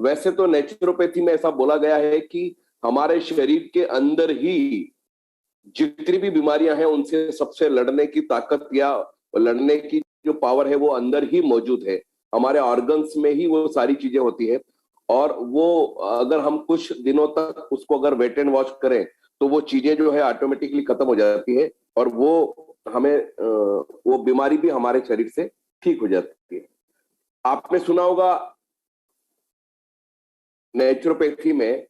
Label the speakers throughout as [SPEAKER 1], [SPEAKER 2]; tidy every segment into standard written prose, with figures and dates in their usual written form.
[SPEAKER 1] वैसे तो नेचुरोपैथी में ऐसा बोला गया है कि हमारे शरीर के अंदर ही जितनी भी बीमारियां हैं उनसे सबसे लड़ने की ताकत या लड़ने की जो पावर है वो अंदर ही मौजूद है। हमारे ऑर्गन्स में ही वो सारी चीजें होती है, और वो अगर हम कुछ दिनों तक उसको अगर वेट एंड वॉच करें तो वो चीजें जो है ऑटोमेटिकली खत्म हो जाती है, और वो हमें वो बीमारी भी हमारे शरीर से ठीक हो जाती है। आपने सुना होगा नेचुरोपैथी में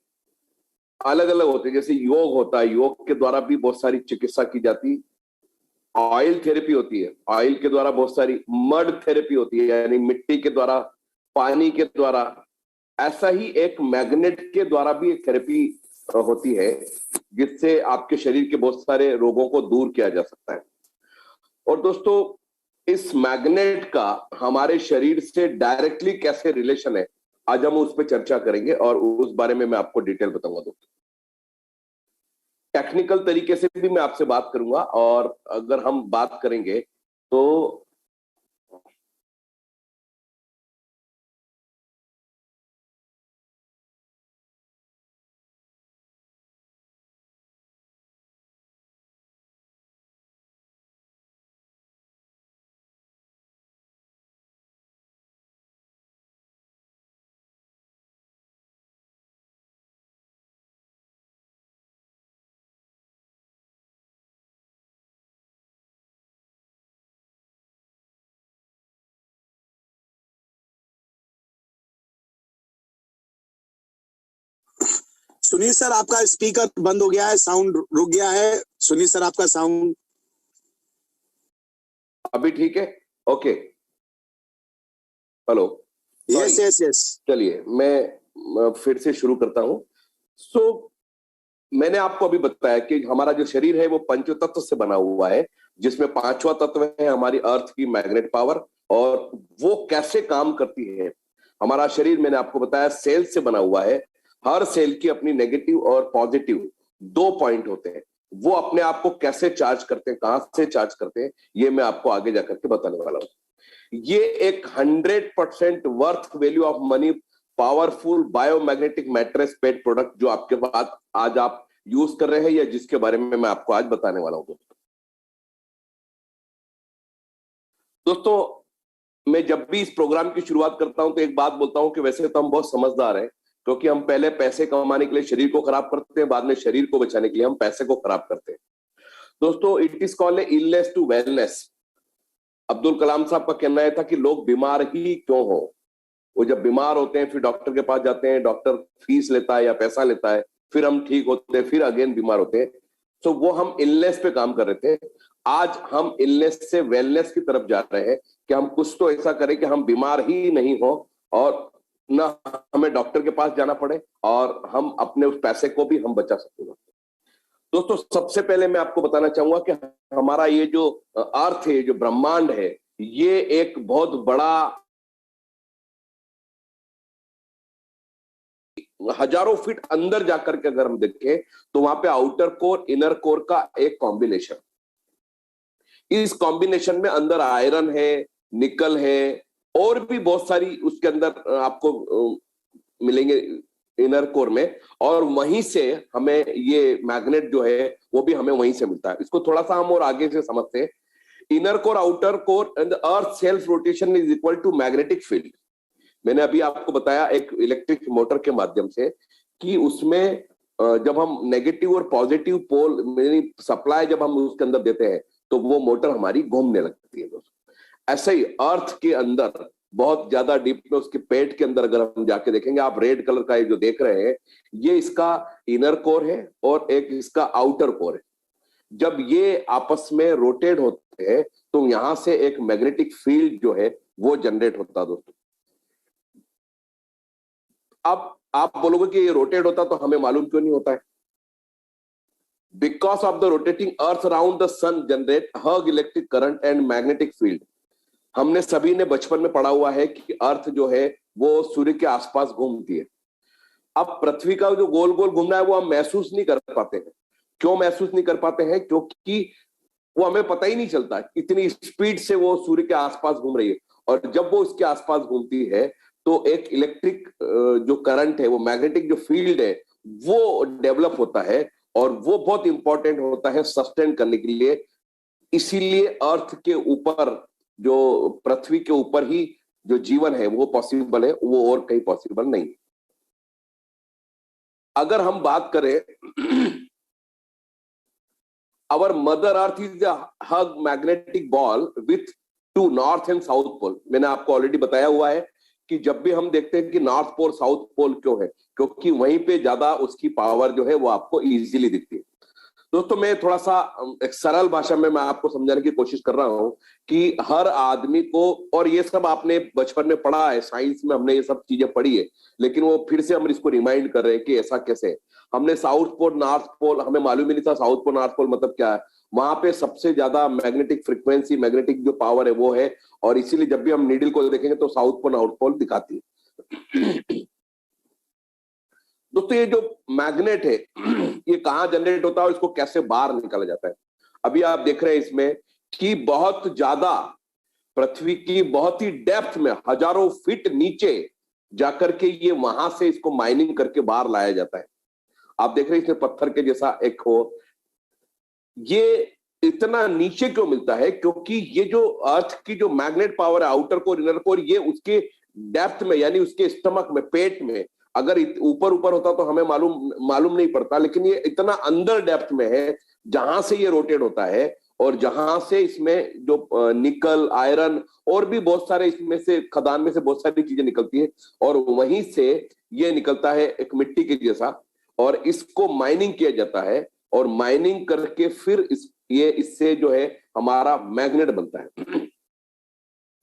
[SPEAKER 1] अलग अलग होते हैं, जैसे योग होता है, योग के द्वारा भी बहुत सारी चिकित्सा की जाती। ऑयल थेरेपी होती है, ऑयल के द्वारा बहुत सारी। मड थेरेपी होती है, यानी मिट्टी के द्वारा, पानी के द्वारा। ऐसा ही एक मैग्नेट के द्वारा भी एक थेरेपी होती है, जिससे आपके शरीर के बहुत सारे रोगों को दूर किया जा सकता है। और दोस्तों, इस मैग्नेट का हमारे शरीर से डायरेक्टली कैसे रिलेशन है, आज हम उस पर चर्चा करेंगे और उस बारे में मैं आपको डिटेल बताऊंगा दोस्तों। टेक्निकल तरीके से भी मैं आपसे बात करूंगा, और अगर हम बात करेंगे तो
[SPEAKER 2] सुनील सर, आपका स्पीकर बंद हो गया है, साउंड रुक गया है। सुनील सर, आपका साउंड
[SPEAKER 1] अभी ठीक है? Okay, hello.
[SPEAKER 2] Yes yes yes.
[SPEAKER 1] चलिए मैं फिर से शुरू करता हूं। मैंने आपको अभी बताया कि हमारा जो शरीर है वो पंच तत्व से बना हुआ है, जिसमें पांचवा तत्व है हमारी अर्थ की मैग्नेट पावर, और वो कैसे काम करती है। हमारा शरीर, मैंने आपको बताया, सेल से बना हुआ है। हर सेल की अपनी नेगेटिव और पॉजिटिव 2 पॉइंट होते हैं। वो अपने आप को कैसे चार्ज करते हैं, कहां से चार्ज करते हैं, ये मैं आपको आगे जाकर के बताने वाला हूं। ये एक 100% worth value of money powerful biomagnetic mattress paid product जो आपके पास आज आप यूज कर रहे हैं, या जिसके बारे में मैं आपको आज बताने वाला हूं दोस्तों। मैं जब भी इस प्रोग्राम की शुरुआत करता हूं तो एक बात बोलता हूं कि वैसे तो हम बहुत समझदार हैं, क्योंकि हम पहले पैसे कमाने के लिए शरीर को खराब करते हैं, बाद में शरीर को बचाने के लिए हम पैसे को खराब करते हैं दोस्तों। It is called illness to wellness. Abdul Kalam साहब का कहना था कि लोग बीमार ही क्यों हो। वो जब बीमार होते हैं फिर डॉक्टर के पास जाते हैं, डॉक्टर फीस लेता है या पैसा लेता है, फिर हम ठीक होते हैं, फिर अगेन बीमार होते हैं। तो वो हम इलनेस पे काम कर रहे थे। आज हम इलनेस से वेलनेस की तरफ जा रहे हैं कि हम कुछ तो ऐसा करें कि हम बीमार ही नहीं हो, और ना हमें डॉक्टर के पास जाना पड़े, और हम अपने उस पैसे को भी हम बचा सकते हैं दोस्तों। सबसे पहले मैं आपको बताना चाहूंगा कि हमारा ये जो अर्थ है, जो ब्रह्मांड है, ये एक बहुत बड़ा, हजारों फीट अंदर जाकर के अगर हम देखें तो वहां पे आउटर कोर इनर कोर का एक कॉम्बिनेशन। इस कॉम्बिनेशन में अंदर आयरन है, निकल है, और भी बहुत सारी उसके अंदर आपको मिलेंगे इनर कोर में, और वहीं से हमें ये मैग्नेट जो है वो भी हमें वहीं से मिलता है। इसको थोड़ा सा हम और आगे से समझते हैं। Inner core, outer core and earth self rotation is equal to magnetic field. मैंने अभी आपको बताया एक इलेक्ट्रिक मोटर के माध्यम से कि उसमें जब हम नेगेटिव और पॉजिटिव पोल सप्लाई जब हम उसके अंदर देते हैं तो वो मोटर हमारी घूमने लगती है दोस्तों। ऐसे ही अर्थ के अंदर बहुत ज्यादा डीप में उसके पेट के अंदर अगर हम जाके देखेंगे, आप रेड कलर का ये जो देख रहे हैं, ये इसका इनर कोर है और एक इसका आउटर कोर है। जब ये आपस में रोटेट होते हैं तो यहां से एक मैग्नेटिक फील्ड जो है वो जनरेट होता है दोस्तों। अब आप बोलोगे कि ये रोटेट होता तो हमें मालूम क्यों नहीं होता है? Because of the rotating earth around the sun generate hug electric current and magnetic field. हमने सभी ने बचपन में पढ़ा हुआ है कि अर्थ जो है वो सूर्य के आसपास घूमती है। अब पृथ्वी का जो गोल गोल घूमना है वो हम महसूस नहीं कर पाते हैं। क्यों महसूस नहीं कर पाते हैं? क्योंकि वो हमें पता ही नहीं चलता, इतनी स्पीड से वो सूर्य के आसपास घूम रही है। और जब वो उसके आसपास घूमती है तो एक इलेक्ट्रिक जो करंट है, वो मैग्नेटिक जो फील्ड है वो डेवलप होता है, और वो बहुत इंपॉर्टेंट होता है सस्टेन करने के लिए। इसीलिए अर्थ के ऊपर, जो पृथ्वी के ऊपर ही जो जीवन है वो पॉसिबल है, वो और कहीं पॉसिबल नहीं। अगर हम बात करें, our mother earth is a hug magnetic ball with two north and south pole। मैंने आपको ऑलरेडी बताया हुआ है कि जब भी हम देखते हैं कि नॉर्थ पोल साउथ पोल क्यों है, क्योंकि वहीं पे ज्यादा उसकी पावर जो है वो आपको इजीली दिखती है। दोस्तों, मैं थोड़ा सा एक सरल भाषा में मैं आपको समझाने की कोशिश कर रहा हूं कि हर आदमी को, और ये सब आपने बचपन में पढ़ा है, साइंस में हमने ये सब चीजें पढ़ी है, लेकिन वो फिर से हम इसको रिमाइंड कर रहे हैं कि ऐसा कैसे है। हमने साउथ पोल नॉर्थ पोल, हमें मालूम ही नहीं था साउथ पोल नॉर्थ पोल मतलब क्या है। वहां पे सबसे ज्यादा मैग्नेटिक फ्रीक्वेंसी, मैग्नेटिक जो पावर है वो है, और इसीलिए जब भी हम नीडल को देखेंगे तो साउथ पोल नॉर्थ पोल दिखाती है। दोस्तों, ये जो मैग्नेट है ये कहां जनरेट होता है और इसको कैसे बाहर निकाला जाता है। अभी आप देख रहे हैं इसमें कि बहुत ज्यादा पृथ्वी की बहुत ही डेप्थ में, हजारों फीट नीचे जाकर के ये वहां से इसको माइनिंग करके बाहर लाया जाता है। आप देख रहे हैं इसमें पत्थर के जैसा एक हो, ये इतना नीचे क्यों मिलता है? क्योंकि ये जो अर्थ की जो मैग्नेट पावर है, आउटर कोर इनर कोर, ये उसके डेप्थ में, यानी उसके स्टमक में, पेट में, अगर ऊपर ऊपर होता तो हमें मालूम नहीं पड़ता, लेकिन ये इतना अंदर डेप्थ में है जहां से ये रोटेट होता है, और जहां से इसमें जो निकल, आयरन और भी बहुत सारे इसमें से, खदान में से बहुत सारी चीजें निकलती है, और वहीं से ये निकलता है एक मिट्टी के जैसा, और इसको माइनिंग किया जाता है, और माइनिंग करके फिर इससे जो है हमारा मैग्नेट बनता है।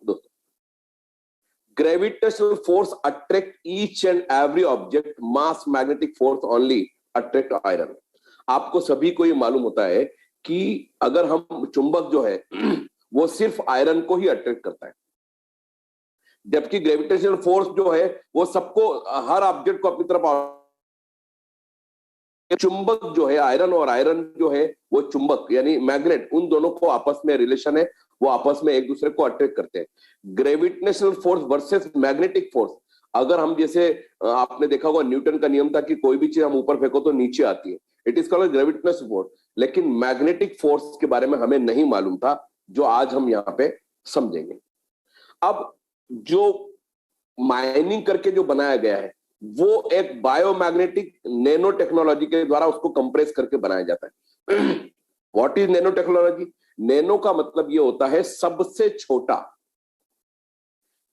[SPEAKER 1] दोस्तों, gravitational force attract each and every object, mass magnetic force only attract iron. आपको सभी को ये मालूम होता है कि अगर हम, चुंबक जो है वो सिर्फ आयरन को ही अट्रैक्ट करता है, जबकि ग्रेविटेशनल फोर्स जो है वो सबको, हर ऑब्जेक्ट को अपनी तरफ, चुंबक जो है आयरन, और आयरन जो है वो चुंबक यानी मैग्नेट, उन दोनों को आपस में रिलेशन है, वो आपस में एक दूसरे को अट्रैक्ट करते हैं। Gravitational force versus magnetic force, अगर हम, जैसे आपने देखा होगा न्यूटन का नियम था कि कोई भी चीज हम ऊपर फेंको तो नीचे आती है, it is called gravitational force. लेकिन मैग्नेटिक फोर्स के बारे में हमें नहीं मालूम था, जो आज हम यहाँ पे समझेंगे। अब जो माइनिंग करके जो बनाया गया है वो एक बायोमैग्नेटिक नैनो टेक्नोलॉजी के द्वारा उसको कंप्रेस करके बनाया जाता है। What is nano technology? Nano का मतलब ये होता है सबसे छोटा,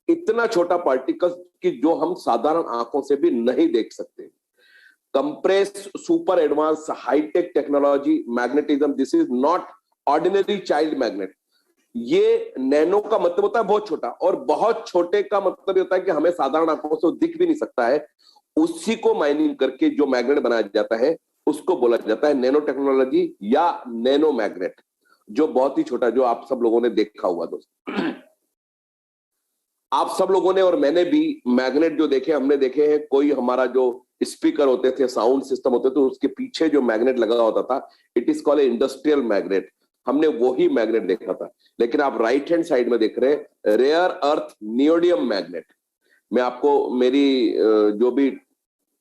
[SPEAKER 1] इतना छोटा पार्टिकल कि जो हम साधारण आंखों से भी नहीं देख सकते। Compress, super advance, high tech technology, magnetism, this is not ordinary child magnet. ये नैनो का मतलब होता है बहुत छोटा, और बहुत छोटे का मतलब होता है कि हमें साधारण आंखों से दिख भी नहीं सकता है। उसी को माइनिंग करके जो मैग्नेट बनाया जाता है उसको बोला जाता है नैनो टेक्नोलॉजी या नैनो मैग्नेट, जो बहुत ही छोटा, जो आप सब लोगों ने देखा हुआ। दोस्तों, आप सब लोगों ने और मैंने भी मैग्नेट जो देखे, हमने देखे हैं, कोई हमारा जो स्पीकर होते थे, साउंड सिस्टम होते थे, उसके पीछे जो मैग्नेट लगा होता था, it is called industrial magnet, हमने वही मैग्नेट देखा था। लेकिन आप राइट हैंड साइड में देख रहे हैं रेयर अर्थ नियोडियम मैग्नेट। मैं आपको मेरी जो भी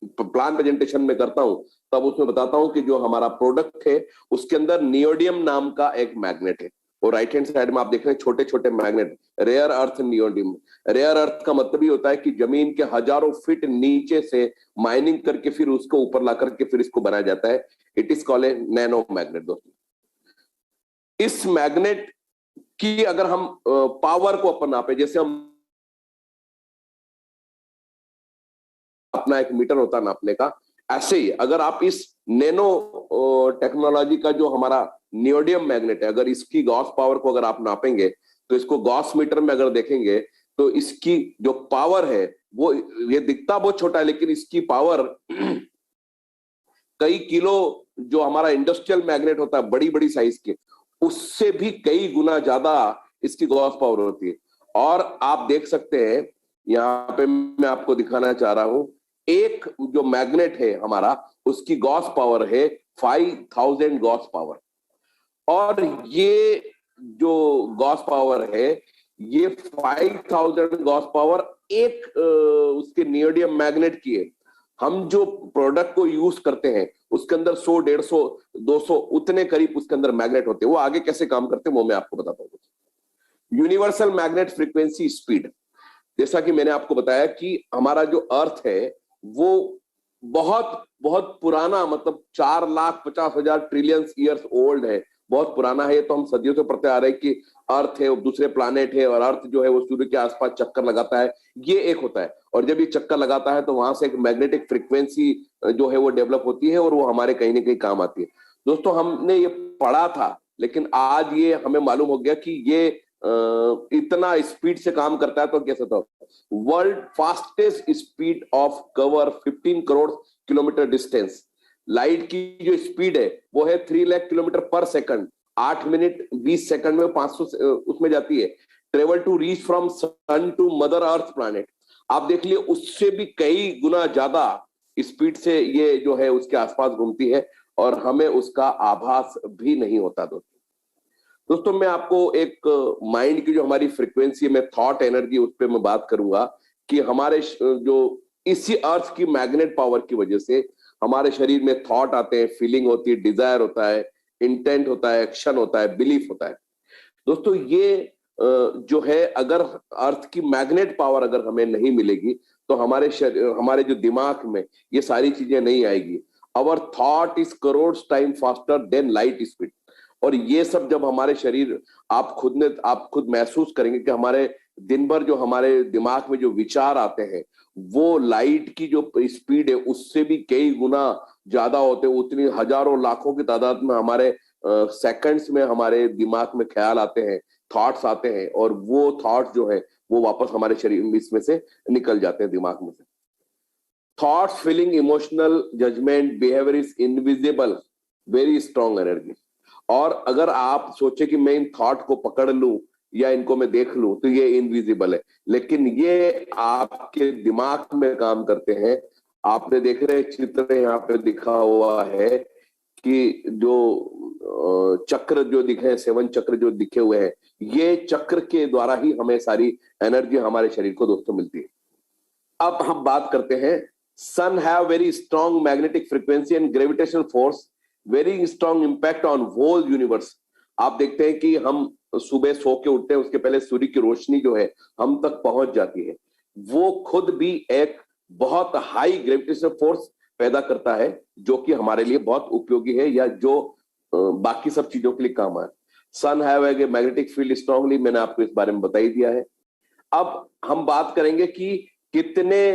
[SPEAKER 1] प्लान प्रेजेंटेशन में करता हूं तब उसमें बताता हूं कि जो हमारा प्रोडक्ट है उसके अंदर नियोडियम नाम का एक मैग्नेट है, और राइट हैंड साइड में आप देख रहे हैं छोटे छोटे magnet, rare earth neodymium. Rare earth का मतलब ये होता है कि जमीन के हजारों फीट नीचे से माइनिंग करके फिर उसको ऊपर ला करके फिर इसको बनाया जाता है। It is called a nano magnet. दोस्तों, इस मैग्नेट की अगर हम पावर को अपन नापे, जैसे हम अपना एक मीटर होता है नापने का, ऐसे ही अगर आप इस नैनो टेक्नोलॉजी का जो हमारा नियोडियम मैग्नेट है, अगर इसकी गॉस पावर को अगर आप नापेंगे तो इसको गॉस मीटर में अगर देखेंगे तो इसकी जो पावर है वो, ये दिखता बहुत छोटा है लेकिन इसकी पावर कई किलो, जो हमारा इंडस्ट्रियल मैग्नेट होता है बड़ी बड़ी साइज के, उससे भी कई गुना ज्यादा इसकी गॉस पावर होती है। और आप देख सकते हैं यहाँ पे मैं आपको दिखाना चाह रहा हूं, एक जो मैग्नेट है हमारा उसकी गॉस पावर है 5000 गॉस पावर, और ये जो गॉस पावर है ये 5000 गॉस पावर एक उसके नियोडियम मैग्नेट की है। हम जो प्रोडक्ट को यूज करते हैं उसके अंदर 100, 150, 200 उतने करीब उसके अंदर मैग्नेट होते हैं। वो आगे कैसे काम करते हैं वो मैं आपको बताता हूँ। यूनिवर्सल मैग्नेट फ्रीक्वेंसी स्पीड, जैसा कि मैंने आपको बताया कि हमारा जो अर्थ है वो बहुत बहुत पुराना, मतलब 4,50,000 ट्रिलियन ईयर्स ओल्ड है, बहुत पुराना है। तो हम सदियों से पढ़ते आ रहे हैं कि अर्थ है, दूसरे प्लानेट है, और अर्थ जो है वो सूर्य के आसपास चक्कर लगाता है, ये एक होता है। और जब ये चक्कर लगाता है तो वहां से एक मैग्नेटिक फ्रीक्वेंसी जो है वो डेवलप होती है और वो हमारे कहीं ना कहीं काम आती है। दोस्तों हमने ये पढ़ा था, लेकिन आज ये हमें मालूम हो गया कि ये इतना स्पीड से काम करता है। तो कैसे था, world fastest speed of cover 15 crore kilometre distance. Light की जो स्पीड है वो है 3 लाख किलोमीटर पर सेकंड, 8 मिनट 20 सेकंड में 500 उसमें जाती है। Travel to reach from sun to mother earth planet, आप देख लिए उससे भी कई गुना ज्यादा स्पीड से ये जो है उसके आसपास घूमती है और हमें उसका आभास भी नहीं होता। दोस्तों मैं आपको एक माइंड की जो हमारी फ्रीक्वेंसी है, मैं थॉट एनर्जी उस पर मैं बात करूंगा कि हमारे जो इसी अर्थ की मैग्नेट पावर की वजह से हमारे शरीर में थॉट आते हैं, फीलिंग होती है, डिजायर होता है, इंटेंट होता है, एक्शन होता है, बिलीफ होता है। दोस्तों ये जो है, अगर अर्थ की मैग्नेट पावर अगर हमें नहीं मिलेगी तो हमारे जो दिमाग में ये सारी चीजें नहीं आएगी। Our thought is crore time faster than light speed. और ये सब जब हमारे शरीर, आप खुद महसूस करेंगे कि हमारे दिन भर जो हमारे दिमाग में जो विचार आते हैं वो लाइट की जो स्पीड है उससे भी कई गुना ज्यादा होते हैं। उतनी हजारों लाखों की तादाद में हमारे सेकंड्स में हमारे दिमाग में ख्याल आते हैं, थॉट्स आते हैं, और वो थॉट्स जो है वो वापस हमारे शरीर में इसमें से निकल जाते हैं, दिमाग में से। Thoughts, feeling, emotional, judgement, behaviour is invisible, very strong energy. और अगर आप सोचे कि मैं इन थॉट को पकड़ लूं या इनको मैं देख लूं तो ये इनविजिबल है, लेकिन ये आपके दिमाग में काम करते हैं। आपने देख रहे चित्र यहाँ पे दिखा हुआ है कि जो चक्र जो दिखे, 7 चक्र जो दिखे हुए हैं, ये चक्र के द्वारा ही हमें सारी एनर्जी हमारे शरीर को दोस्तों मिलती है। अब हम बात करते हैं, sun have very strong magnetic frequency and gravitational force, very strong impact on whole universe. आप देखते हैं कि हम सुबह सो के उठते हैं, उसके पहले सूर्य की रोशनी जो है हम तक पहुंच जाती है। वो खुद भी एक बहुत हाई ग्रेविटेशनल फोर्स पैदा करता है जो कि हमारे लिए बहुत उपयोगी है, या जो बाकी सब चीजों के लिए काम आए। Sun have a magnetic field strongly, मैंने आपको इस बारे में बता ही दिया है। अब हम बात करेंगे कि कितने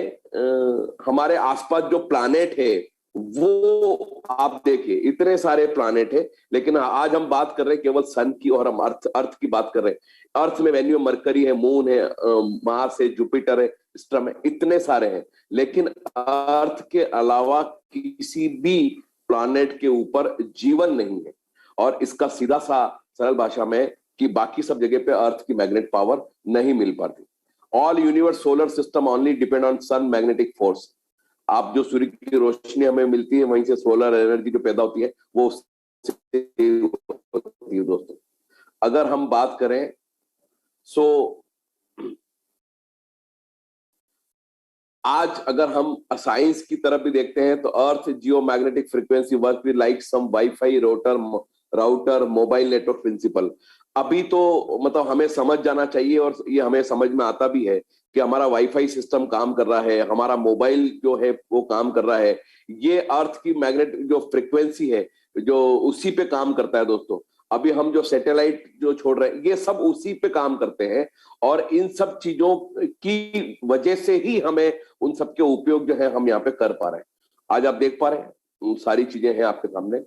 [SPEAKER 1] हमारे आसपास जो प्लैनेट है वो आप देखिए, इतने सारे प्लैनेट है, लेकिन आज हम बात कर रहे हैं केवल सन की, और हम अर्थ की बात कर रहे हैं। अर्थ में वेन्यू मरकरी है, मून है, मार्स है, जुपिटर है, स्ट्रम है, इतने सारे हैं। लेकिन अर्थ के अलावा किसी भी प्लैनेट के ऊपर जीवन नहीं है। और इसका सीधा सा सरल भाषा में कि बाकी सब जगह पे अर्थ की मैग्नेट पावर नहीं मिल पाती। All universe solar system only depend on sun magnetic force. आप जो सूर्य की रोशनी हमें मिलती है वहीं से सोलर एनर्जी जो पैदा होती है वो होती है। दोस्तों अगर हम बात करें आज अगर हम साइंस की तरफ भी देखते हैं तो earth geomagnetic frequency work with like some wifi router mobile network principle. अभी तो मतलब हमें समझ जाना चाहिए, और ये हमें समझ में आता भी है कि हमारा वाईफाई सिस्टम काम कर रहा है, हमारा मोबाइल जो है वो काम कर रहा है। ये अर्थ की मैग्नेट जो फ्रीक्वेंसी है जो उसी पे काम करता है। दोस्तों अभी हम जो सैटेलाइट जो छोड़ रहे हैं ये सब उसी पे काम करते हैं, और इन सब चीजों की वजह से ही हमें उन सब के उपयोग जो है हम यहाँ पे कर पा रहे हैं। आज आप देख पा रहे हैं सारी चीजें हैं आपके सामने।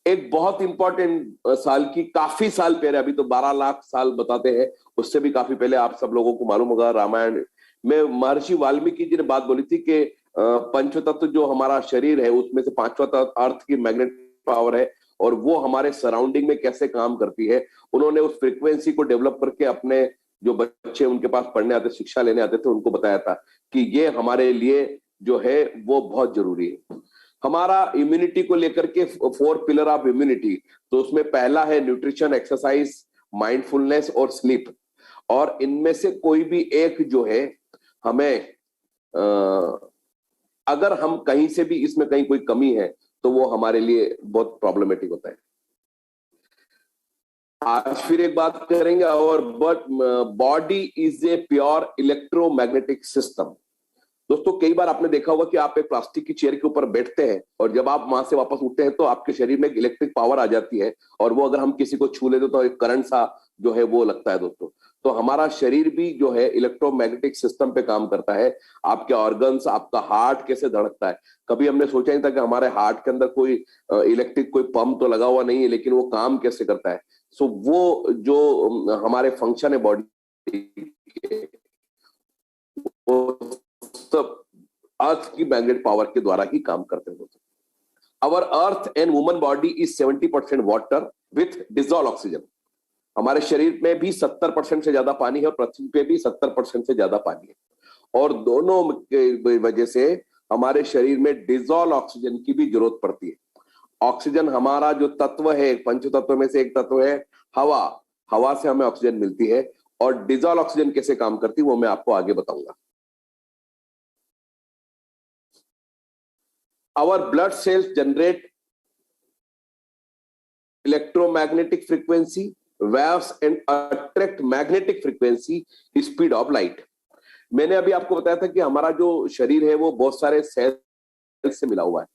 [SPEAKER 1] एक बहुत इंपॉर्टेंट साल की, काफी साल पहले, अभी तो 12 लाख साल बताते हैं, उससे भी काफी पहले आप सब लोगों को मालूम होगा, रामायण में महर्षि वाल्मीकि जी ने बात बोली थी कि पंचतत्व जो हमारा शरीर है उसमें से 5वां तत्व अर्थ की मैग्नेट पावर है, और वो हमारे सराउंडिंग में कैसे काम करती है। उन्होंने उस फ्रीक्वेंसी को डेवलप करके अपने जो बच्चे उनके पास पढ़ने आते, शिक्षा लेने आते थे, उनको बताया था कि ये हमारे लिए जो है वो बहुत जरूरी है। हमारा इम्यूनिटी को लेकर के 4 पिलर ऑफ इम्यूनिटी, तो उसमें पहला है न्यूट्रिशन, एक्सरसाइज, माइंडफुलनेस और स्लीप। और इनमें से कोई भी एक जो है हमें अगर हम कहीं से भी इसमें कहीं कोई कमी है तो वो हमारे लिए बहुत प्रॉब्लमेटिक होता है। आज फिर एक बात करेंगे, और but body is a pure electromagnetic system. दोस्तों कई बार आपने देखा होगा कि आप एक प्लास्टिक की चेयर के ऊपर बैठते हैं और जब आप वहां से वापस उठते हैं तो आपके शरीर में एक इलेक्ट्रिक पावर आ जाती है, और वो अगर हम किसी को छू लेते तो एक करंट सा जो है वो लगता है दोस्तों। तो हमारा शरीर भी जो है इलेक्ट्रोमैग्नेटिक सिस्टम पे काम करता है। आपके ऑर्गन्स, आपका हार्ट कैसे धड़कता है, कभी हमने सोचा नहीं था कि हमारे हार्ट के अंदर कोई इलेक्ट्रिक कोई पंप तो लगा हुआ नहीं है, लेकिन वो काम कैसे करता है। सो वो जो हमारे फंक्शन है बॉडी के, वो सब अर्थ की मैग्नेट पावर के द्वारा ही काम करते हैं। Our earth and woman body is 70% water with dissolve oxygen. हमारे शरीर में भी 70% से ज्यादा पानी है और पृथ्वी पे भी 70% से ज्यादा पानी है, और दोनों की वजह से हमारे शरीर में डिजॉल्व ऑक्सीजन की भी जरूरत पड़ती है। ऑक्सीजन हमारा जो तत्व है, पंच तत्व में से एक तत्व है हवा। हवा से हमें ऑक्सीजन मिलती है, और डिजॉल्व ऑक्सीजन कैसे काम करती है वो मैं आपको आगे बताऊंगा। Our blood cells generate electromagnetic frequency waves and attract magnetic frequency speed of light। मैंने अभी आपको बताया था कि हमारा जो शरीर है वो बहुत सारे सेल से मिला हुआ है।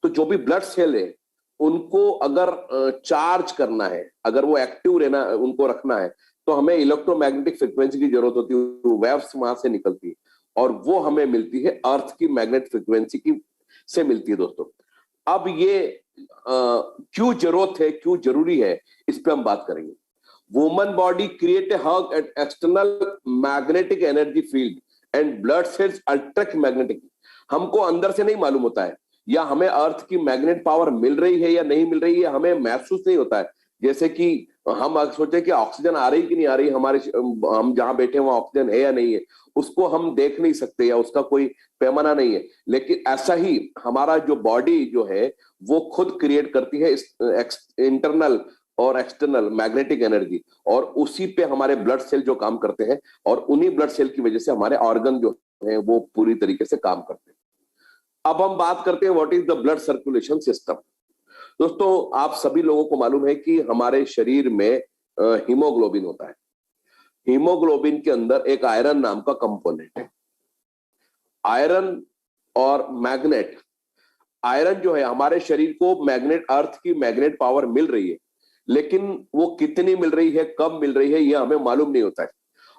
[SPEAKER 1] तो जो भी ब्लड सेल है उनको अगर चार्ज करना है, अगर वो एक्टिव रहना, उनको रखना है, तो हमें इलेक्ट्रोमैग्नेटिक फ्रीक्वेंसी की जरूरत होती है। वेव्स वहां से निकलती है और वो हमें मिलती है अर्थ की मैग्नेट फ्रीक्वेंसी की से मिलती है दोस्तों। अब ये क्यों जरूरत है, क्यों जरूरी है, इस पे हम बात करेंगे। Woman body create a hug at external magnetic energy field and blood cells attract magnetic. हमको अंदर से नहीं मालूम होता है या हमें अर्थ की मैग्नेट पावर मिल रही है या नहीं मिल रही है, हमें महसूस नहीं होता है। जैसे कि हम सोचे कि ऑक्सीजन आ रही कि नहीं आ रही, हमारे हम जहां बैठे हैं वहां ऑक्सीजन है या नहीं है, उसको हम देख नहीं सकते या उसका कोई पैमाना नहीं है। लेकिन ऐसा ही हमारा जो बॉडी जो है वो खुद क्रिएट करती है इंटरनल और एक्सटर्नल मैग्नेटिक एनर्जी, और उसी पे हमारे ब्लड सेल जो काम करते हैं, और उन्हीं ब्लड सेल की वजह से हमारे ऑर्गन जो है वो पूरी तरीके से काम करते हैं। अब हम बात करते हैं what is the blood circulation system. दोस्तों आप सभी लोगों को मालूम है कि हमारे शरीर में हीमोग्लोबिन होता है। हीमोग्लोबिन के अंदर एक आयरन नाम का कंपोनेंट है। आयरन और मैग्नेट, आयरन जो है हमारे शरीर को मैग्नेट, अर्थ की मैग्नेट पावर मिल रही है, लेकिन वो कितनी मिल रही है, कब मिल रही है, ये हमें मालूम नहीं होता है।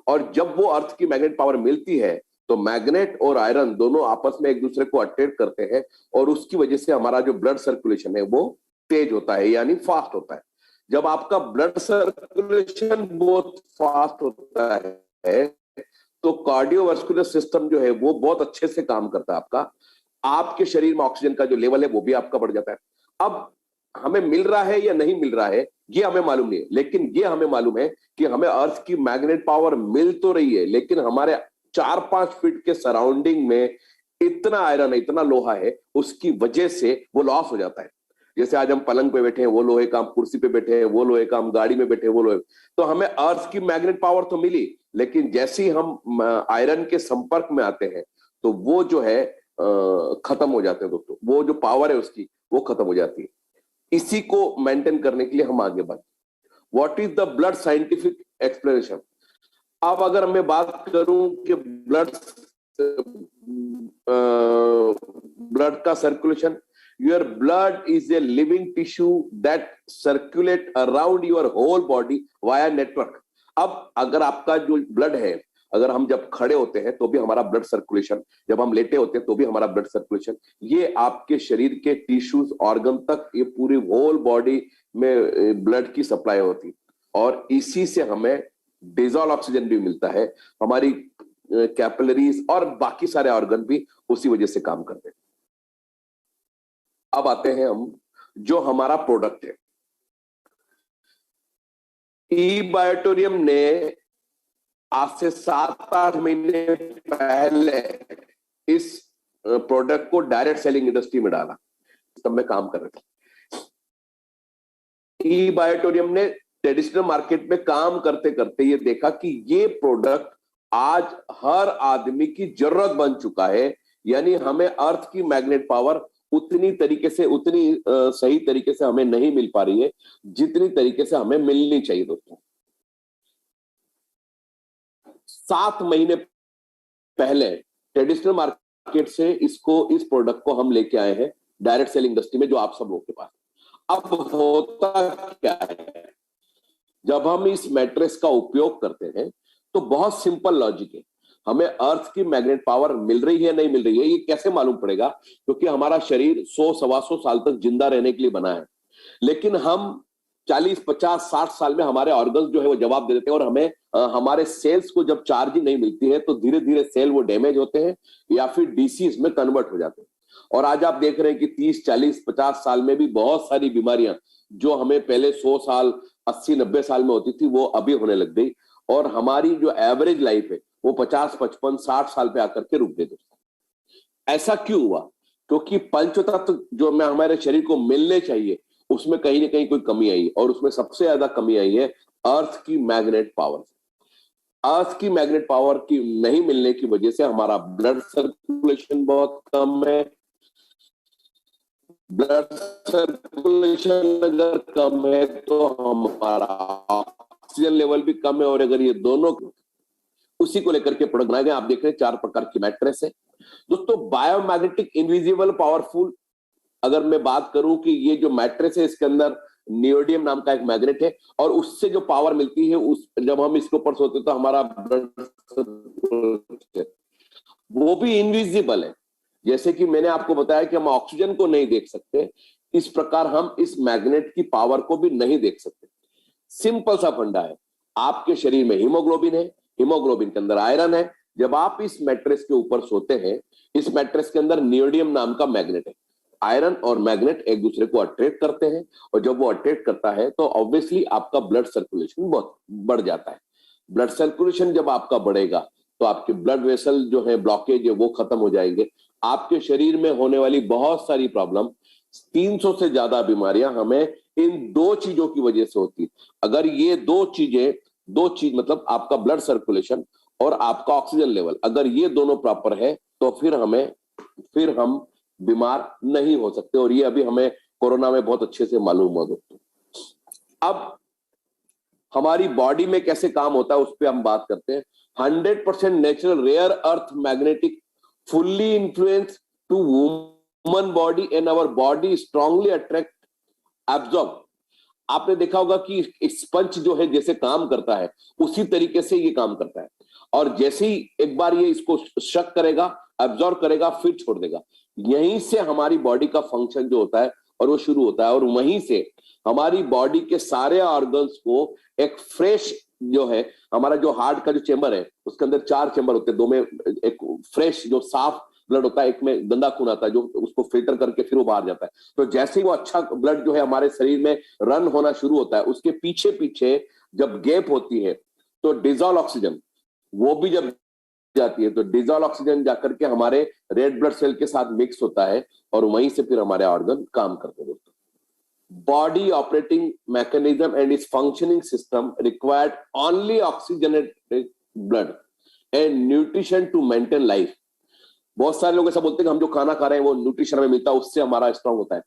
[SPEAKER 1] और जब वो अर्थ की मैग्नेट पावर मिलती है तो मैग्नेट और आयरन दोनों आपस में एक दूसरे को अट्रैक्ट करते हैं, और उसकी वजह से हमारा जो ब्लड सर्कुलेशन है वो तेज होता है, यानी फास्ट होता है। जब आपका ब्लड सर्कुलेशन बहुत फास्ट होता है तो कार्डियोवास्कुलर सिस्टम जो है वो बहुत अच्छे से काम करता है आपका। आपके शरीर में ऑक्सीजन का जो लेवल है वो भी आपका बढ़ जाता है। अब हमें मिल रहा है या नहीं मिल रहा है ये हमें मालूम नहीं है, लेकिन ये हमें मालूम है कि हमें अर्थ की मैग्नेट पावर मिल तो रही है, लेकिन हमारे 4-5 फीट के सराउंडिंग में इतना आयरन है, इतना लोहा है, उसकी वजह से वो लॉस हो जाता है। जैसे आज हम पलंग पे बैठे हैं वो लोहे का, हम कुर्सी पे बैठे हैं वो लोहे का, हम गाड़ी में बैठे हैं वो लोहे। तो हमें अर्थ की मैग्नेट पावर तो मिली, लेकिन जैसे ही हम आयरन के संपर्क में आते हैं तो वो जो है खत्म हो जाते हैं दोस्तों, वो जो पावर है उसकी वो खत्म हो जाती है। इसी को मेंटेन करने के लिए हम आगे बढ़े। What is the blood scientific explanation. अब अगर मैं बात करूं कि ब्लड का circulation, your blood is a living tissue that circulate around your whole body via network. अब अगर आपका जो ब्लड है, अगर हम जब खड़े होते हैं तो भी हमारा ब्लड सर्कुलेशन, जब हम लेटे होते हैं तो भी हमारा ब्लड सर्कुलेशन, ये आपके शरीर के टिश्यूज, ऑर्गन तक, ये पूरी होल बॉडी में ब्लड की सप्लाई होती, और इसी से हमें डिजॉल्व ऑक्सीजन भी मिलता है। हमारी कैपिलरीज और बाकी सारे ऑर्गन भी उसी वजह से काम करते हैं। अब आते हैं हम जो हमारा प्रोडक्ट है। ई बायोटोरियम ने आज से 7-8 महीने पहले इस प्रोडक्ट को डायरेक्ट सेलिंग इंडस्ट्री में डाला, तब मैं काम कर रहा था। ई बायोटोरियम ने ट्रेडिशनल मार्केट में काम करते करते ये देखा कि ये प्रोडक्ट आज हर आदमी की जरूरत बन चुका है। यानी हमें अर्थ की मैग्नेट पावर उतनी तरीके से, उतनी सही तरीके से हमें नहीं मिल पा रही है जितनी तरीके से हमें मिलनी चाहिए। दोस्तों 7 महीने पहले ट्रेडिशनल मार्केट से इस प्रोडक्ट को हम लेके आए हैं डायरेक्ट सेल इंडस्ट्री में, जो आप सब लोगों के पास। अब होता क्या है, जब हम इस मैट्रेस का उपयोग करते हैं तो बहुत सिंपल लॉजिक है, हमें अर्थ की मैग्नेट पावर मिल रही है नहीं मिल रही है ये कैसे मालूम पड़ेगा? क्योंकि हमारा शरीर 100-125 साल तक जिंदा रहने के लिए बना है, लेकिन हम 40, 50, 60 साल में हमारे ऑर्गन्स जो है वो जवाब दे देते हैं, और हमें हमारे सेल्स को जब चार्जिंग नहीं मिलती है तो धीरे धीरे सेल वो डैमेज होते हैं या फिर डिसीज में कन्वर्ट हो जाते हैं। और आज आप देख रहे हैं कि 30, 40, 50 साल में भी बहुत सारी बीमारियां जो हमें पहले 100 साल, 80, 90 साल में होती थी वो अभी होने लग गई, और हमारी जो एवरेज लाइफ है वो 50, 55, 60 साल पे आकर के रुक गई। ऐसा क्यों हुआ? क्योंकि पंचतत्व जो में हमारे शरीर को मिलने चाहिए उसमें कहीं ना कहीं कोई कमी आई, और उसमें सबसे ज्यादा कमी आई है अर्थ की मैग्नेट पावर। अर्थ की मैग्नेट पावर की नहीं मिलने की वजह से हमारा ब्लड सर्कुलेशन बहुत कम है। ब्लड सर्कुलेशन अगर कम है तो हमारा ऑक्सीजन लेवल भी कम है, और अगर ये दोनों उसी को लेकर के प्रोडक्ट बनाए गए। आप देख रहे हैं 4 प्रकार की मैट्रेस है दोस्तों। बायोमैग्नेटिक इनविजिबल पावरफुल, अगर मैं बात करूं कि ये जो मैट्रेस है इसके अंदर नियोडियम नाम का एक मैग्नेट है, और उससे जो पावर मिलती है उस जब हम इसके ऊपर सोते तो हमारा ब्लड वो भी इनविजिबल है। जैसे कि मैंने आपको बताया कि हम ऑक्सीजन को नहीं देख सकते, इस प्रकार हम इस मैग्नेट की पावर को भी नहीं देख सकते। सिंपल सा फंडा है, आपके शरीर में हीमोग्लोबिन है, हीमोग्लोबिन के अंदर आयरन है। जब आप इस मैट्रेस के ऊपर सोते हैं, इस मैट्रेस के अंदर नियोडियम नाम का मैग्नेट है। आयरन और मैग्नेट एक दूसरे को अट्रैक्ट करते हैं, और जब वो अट्रैक्ट करता है तो ऑब्वियसली आपका ब्लड सर्कुलेशन बहुत बढ़ जाता है। ब्लड सर्कुलेशन जब आपका बढ़ेगा तो आपके ब्लड वेसल जो है ब्लॉकेज है वो खत्म हो जाएंगे। आपके शरीर में होने वाली बहुत सारी प्रॉब्लम, 300 से ज्यादा बीमारियां हमें इन 2 चीजों की वजह से होती है। अगर ये 2 चीज मतलब आपका ब्लड सर्कुलेशन और आपका ऑक्सीजन लेवल, अगर ये दोनों प्रॉपर है तो फिर हम बीमार नहीं हो सकते, और ये अभी हमें कोरोना में बहुत अच्छे से मालूम हुआ दोस्तों। अब हमारी बॉडी में कैसे काम होता है उस पर हम बात करते हैं। 100% natural rare earth magnetic fully influence to woman body and our body strongly attract absorb. आपने देखा होगा कि स्पंज जो है जैसे काम करता है उसी तरीके से ये काम करता है, और जैसे ही एक बार ये इसको शक करेगा, एब्जॉर्ब करेगा, फिर छोड़ देगा। यहीं से हमारी बॉडी का फंक्शन जो होता है और वो शुरू होता है, और वहीं से हमारी बॉडी के सारे ऑर्गन्स को एक फ्रेश जो है, हमारा जो हार्ट का जो चेंबर है उसके अंदर 4 चेंबर होते हैं, 2 में एक फ्रेश जो साफ ब्लड होता है, एक में गंदा खून आता है जो उसको फिल्टर करके फिर वो बाहर जाता है। तो जैसे ही वो अच्छा ब्लड जो है हमारे शरीर में रन होना शुरू होता है, उसके पीछे पीछे जब गैप होती है तो डिजॉल्व ऑक्सीजन वो भी जब जाती है, तो डिजॉल्व ऑक्सीजन जाकर के हमारे रेड ब्लड सेल के साथ मिक्स होता है, और वहीं से फिर हमारे ऑर्गन काम करते हैं दोस्तों। Body operating mechanism and its functioning system required only oxygenated blood and nutrition to maintain life. बहुत सारे लोग ऐसा बोलते हैं कि हम जो खाना खा रहे हैं वो न्यूट्रिशन हमें मिलता है, उससे हमारा स्ट्रांग होता है।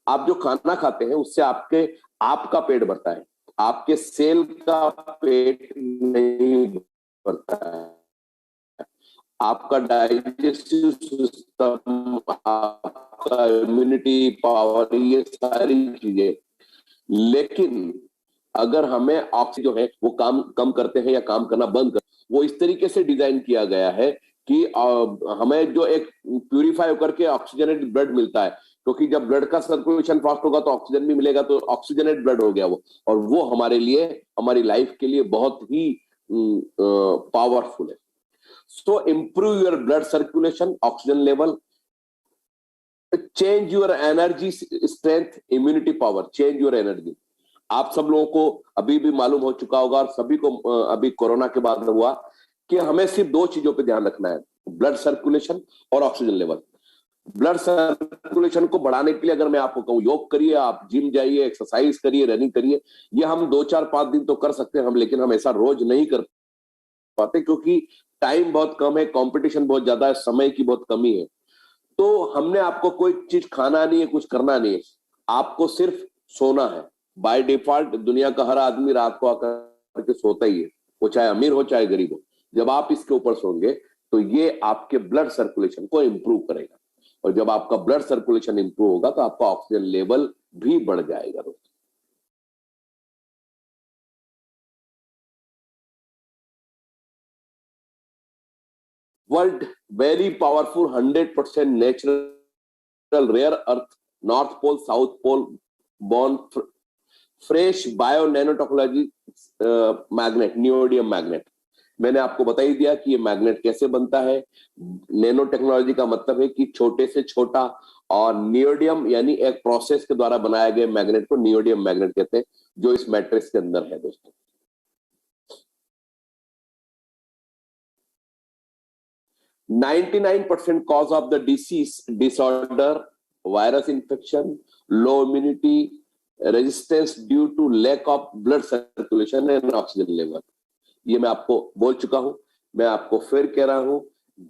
[SPEAKER 1] आप जो खाना खाते हैं उससे आपका पेट भरता है, आपके सेल का पेट नहीं भरता है। आपका डाइजेस्टिव सिस्टम, आपका इम्यूनिटी पावर, ये सारी चीजें, लेकिन अगर हमें ऑक्सीजन जो है वो काम कम करते हैं या काम करना बंद कर, वो इस तरीके से डिजाइन किया गया है कि हमें जो एक प्यूरिफाई होकर के ऑक्सीजनेटेड ब्लड मिलता है, क्योंकि जब ब्लड का सर्कुलेशन फास्ट होगा तो ऑक्सीजन भी मिलेगा, तो ऑक्सीजनेटेड ब्लड हो गया वो, और वो हमारे लिए, हमारी लाइफ के लिए बहुत ही पावरफुल है। So improve your blood circulation, oxygen level, change your energy strength, immunity power, change your energy। आप सब लोगों को अभी भी मालूम हो चुका होगा, और सभी को अभी कोरोना के बाद हुआ कि हमें सिर्फ 2 चीजों पे ध्यान रखना है, ब्लड सर्कुलेशन और ऑक्सीजन लेवल। ब्लड सर्कुलेशन को बढ़ाने के लिए अगर मैं आपको कहूं योग करिए, आप जिम जाइए, एक्सरसाइज करिए, रनिंग करिए, ये हम 2 4 5 दिन तो कर सकते हैं हम, लेकिन हम ऐसा रोज नहीं कर पाते क्योंकि टाइम बहुत कम है, कंपटीशन बहुत ज्यादा है, समय की बहुत कमी है। तो हमने आपको कोई चीज खाना नहीं है, कुछ करना नहीं है, आपको सिर्फ सोना है। बाय डिफॉल्ट दुनिया का हर आदमी रात को आकर के सोता ही है, वो चाहे अमीर हो चाहे गरीब हो। जब आप इसके ऊपर सोंगे तो ये आपके ब्लड सर्कुलेशन को इंप्रूव करेगा, और जब आपका ब्लड सर्कुलेशन इंप्रूव होगा तो आपका ऑक्सीजन लेवल भी बढ़ जाएगा दोस्तों। World very powerful 100% natural rare earth north pole south pole born fresh bio nanotechnology magnet neodymium magnet. मैंने आपको बता ही दिया कि ये मैग्नेट कैसे बनता है। नैनो टेक्नोलॉजी का मतलब है कि छोटे से छोटा, और नियोडियम यानी एक प्रोसेस के द्वारा बनाया गया मैग्नेट को नियोडियम मैग्नेट कहते हैं, जो इस मैट्रिक्स के अंदर है दोस्तों। %99 cause of the disease disorder, virus infection, low immunity resistance due to lack of blood circulation and oxygen level. ये मैं आपको बोल चुका हूं, मैं आपको फिर कह रहा हूं,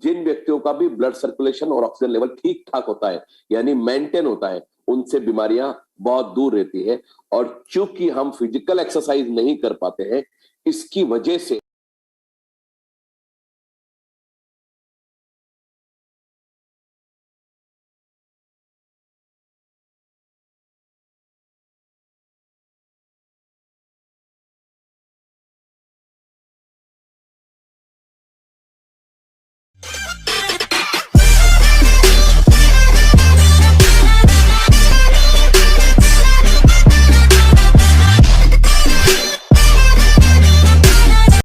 [SPEAKER 1] जिन व्यक्तियों का भी ब्लड सर्कुलेशन और ऑक्सीजन लेवल ठीक ठाक होता है यानी मेंटेन होता है, उनसे बीमारियां बहुत दूर रहती है। और चूंकि हम फिजिकल एक्सरसाइज नहीं कर पाते हैं, इसकी वजह से